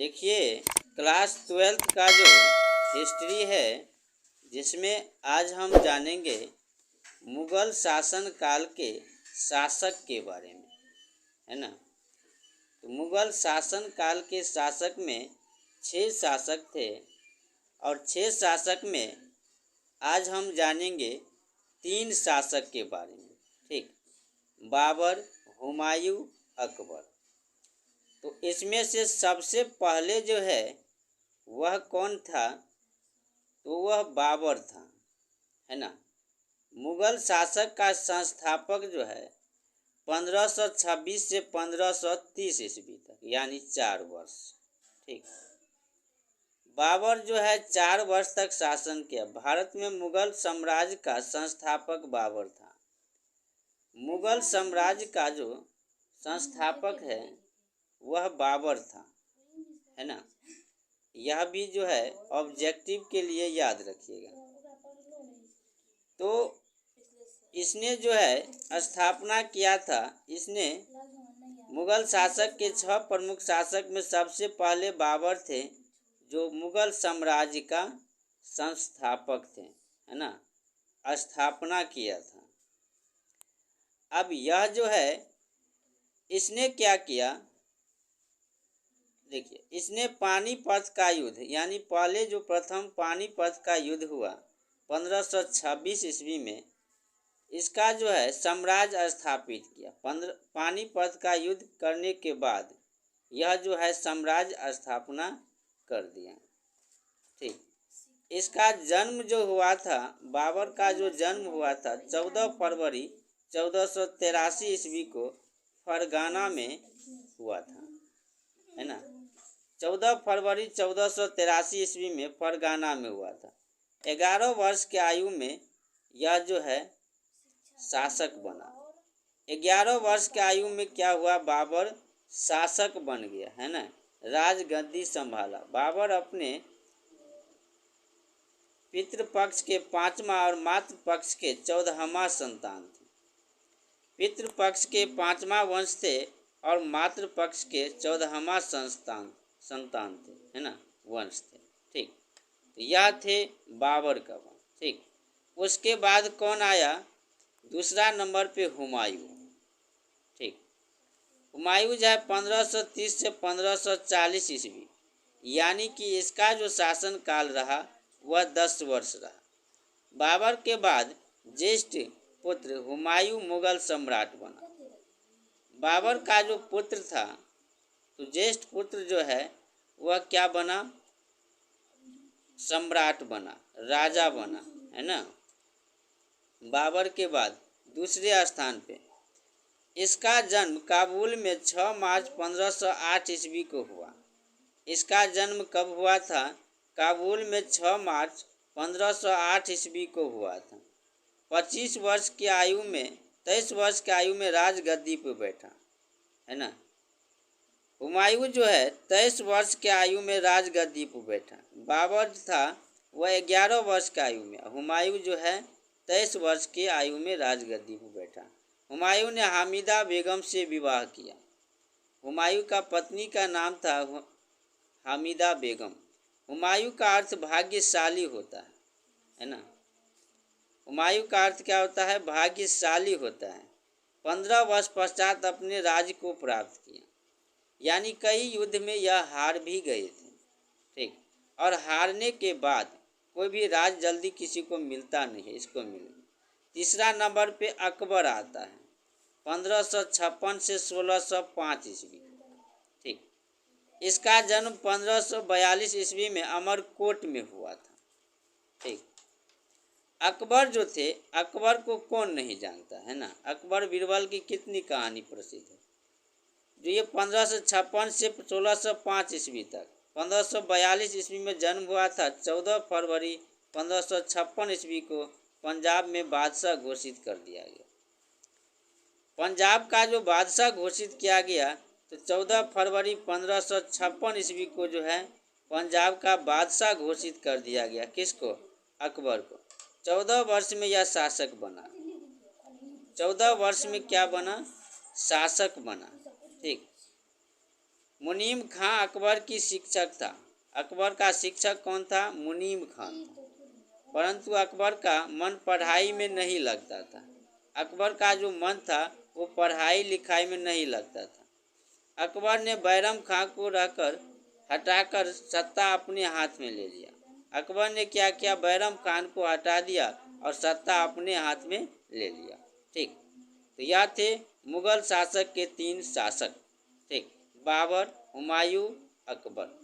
देखिए, class 12th का जो हिस्ट्री है, जिसमें आज हम जानेंगे मुगल शासन काल के शासक के बारे में, है ना। तो मुगल शासन काल के शासक में 6 शासक थे और 6 शासक में आज हम जानेंगे 3 शासक के बारे में। ठीक, बाबर, हुमायूं, अकबर। तो इसमें से सबसे पहले जो है वह कौन था? तो वह बाबर था, है ना। मुगल शासक का संस्थापक जो है 1526 से 1530 ईस्वी तक, यानी 4 वर्ष। ठीक, बाबर जो है 4 वर्ष तक शासन किया। भारत में मुगल साम्राज्य का संस्थापक बाबर था। मुगल साम्राज्य का जो संस्थापक है वह बाबर था, है ना। यह भी जो है ऑब्जेक्टिव के लिए याद रखिएगा। तो इसने जो है स्थापना किया था। इसने मुगल शासक के 6 प्रमुख शासक में सबसे पहले बाबर थे, जो मुगल साम्राज्य का संस्थापक थे, है ना, स्थापना किया था। अब यह जो है इसने क्या किया? देखिए, इसने पानीपत का युद्ध, यानी पहले जो प्रथम पानीपत का युद्ध हुआ 1526 ईस्वी में, इसका जो है साम्राज्य स्थापित किया। पानीपत का युद्ध करने के बाद यह जो है साम्राज्य स्थापना कर दिया। ठीक, इसका जन्म जो हुआ था, बाबर का जो जन्म हुआ था 14 फरवरी 1483 ईस्वी को फरगाना में हुआ था, है ना। 14 फरवरी 1483 ईस्वी में फरगाना में हुआ था। 11 वर्ष की आयु में यह जो है शासक बना। 11 वर्ष की आयु में क्या हुआ? बाबर शासक बन गया, है ना, राजगद्दी संभाला। बाबर अपने पितृपक्ष के 5वां और मातृपक्ष के 14वां संतान थे। पितृपक्ष के 5वां वंश थे और मातृपक्ष के 14वां संतान थे, है ना, वंश थे। ठीक, तो यह थे बाबर का वंश। ठीक, उसके बाद कौन आया? दूसरा नंबर पे हुमायूं। ठीक, हुमायूं जो है 1530 से 1540 ईस्वी, यानी कि इसका जो शासन काल रहा वह 10 वर्ष रहा। बाबर के बाद ज्येष्ठ पुत्र हुमायूं मुगल सम्राट बना। बाबर का जो पुत्र था, तो ज्येष्ठ पुत्र जो है वह क्या बना? सम्राट बना, राजा बना, है ना। बाबर के बाद दूसरे स्थान पे इसका जन्म काबुल में 6 मार्च 1508 ईस्वी को हुआ। इसका जन्म कब हुआ था? काबुल में 6 मार्च 1508 ईस्वी को हुआ था। 25 वर्ष की आयु में 23 वर्ष की आयु में राजगद्दी पर बैठा, है ना। हुमायूं जो है 23 वर्ष की आयु में राजगद्दी पर बैठा। बाबर था वह 11 वर्ष की आयु में। हुमायूं जो है 23 वर्ष की आयु में राजगद्दी पर बैठा। हुमायूं ने हामिदा बेगम से विवाह किया। हुमायूं का पत्नी का नाम था हामिदा बेगम। हुमायूं का अर्थ भाग्यशाली होता है ना। हुमायूं का अर्थ क्या होता है? भाग्यशाली होता है। 15 वर्ष पश्चात अपने राज्य को प्राप्त किया, यानी कई युद्ध में यह हार भी गए थे। ठीक, और हारने के बाद कोई भी राज जल्दी किसी को मिलता नहीं है, इसको मिले। तीसरा नंबर पे अकबर आता है 1556 से 1605 ईस्वी। ठीक, इसका जन्म 1542 ईस्वी में अमरकोट में हुआ था। ठीक, अकबर जो थे, अकबर को कौन नहीं जानता, है ना। अकबर बीरबल की कितनी कहानी प्रसिद्ध है। जो ये 1556 से 1605 ईस्वी तक, 1542 ईस्वी में जन्म हुआ था। 14 फरवरी 1556 ईस्वी को पंजाब में बादशाह घोषित कर दिया गया। पंजाब का जो बादशाह घोषित किया गया, तो 14 फरवरी 1556 ईस्वी को जो है पंजाब का बादशाह घोषित कर दिया गया। किसको? अकबर को। 14 वर्ष में यह शासक बना। 14 वर्ष में क्या बना? शासक बना। ठीक, मुनीम खां अकबर की शिक्षक था। अकबर का शिक्षक कौन था? मुनीम खां था। परंतु अकबर का मन पढ़ाई में नहीं लगता था। अकबर का जो मन था वो पढ़ाई लिखाई में नहीं लगता था। अकबर ने बैरम खां को रहकर हटाकर सत्ता अपने हाथ में ले लिया। अकबर ने क्या किया? बैरम खान को हटा दिया और सत्ता अपने हाथ में ले लिया। ठीक, तो यह थे मुगल शासक के 3 शासक। ठीक, बाबर, हुमायूं, अकबर।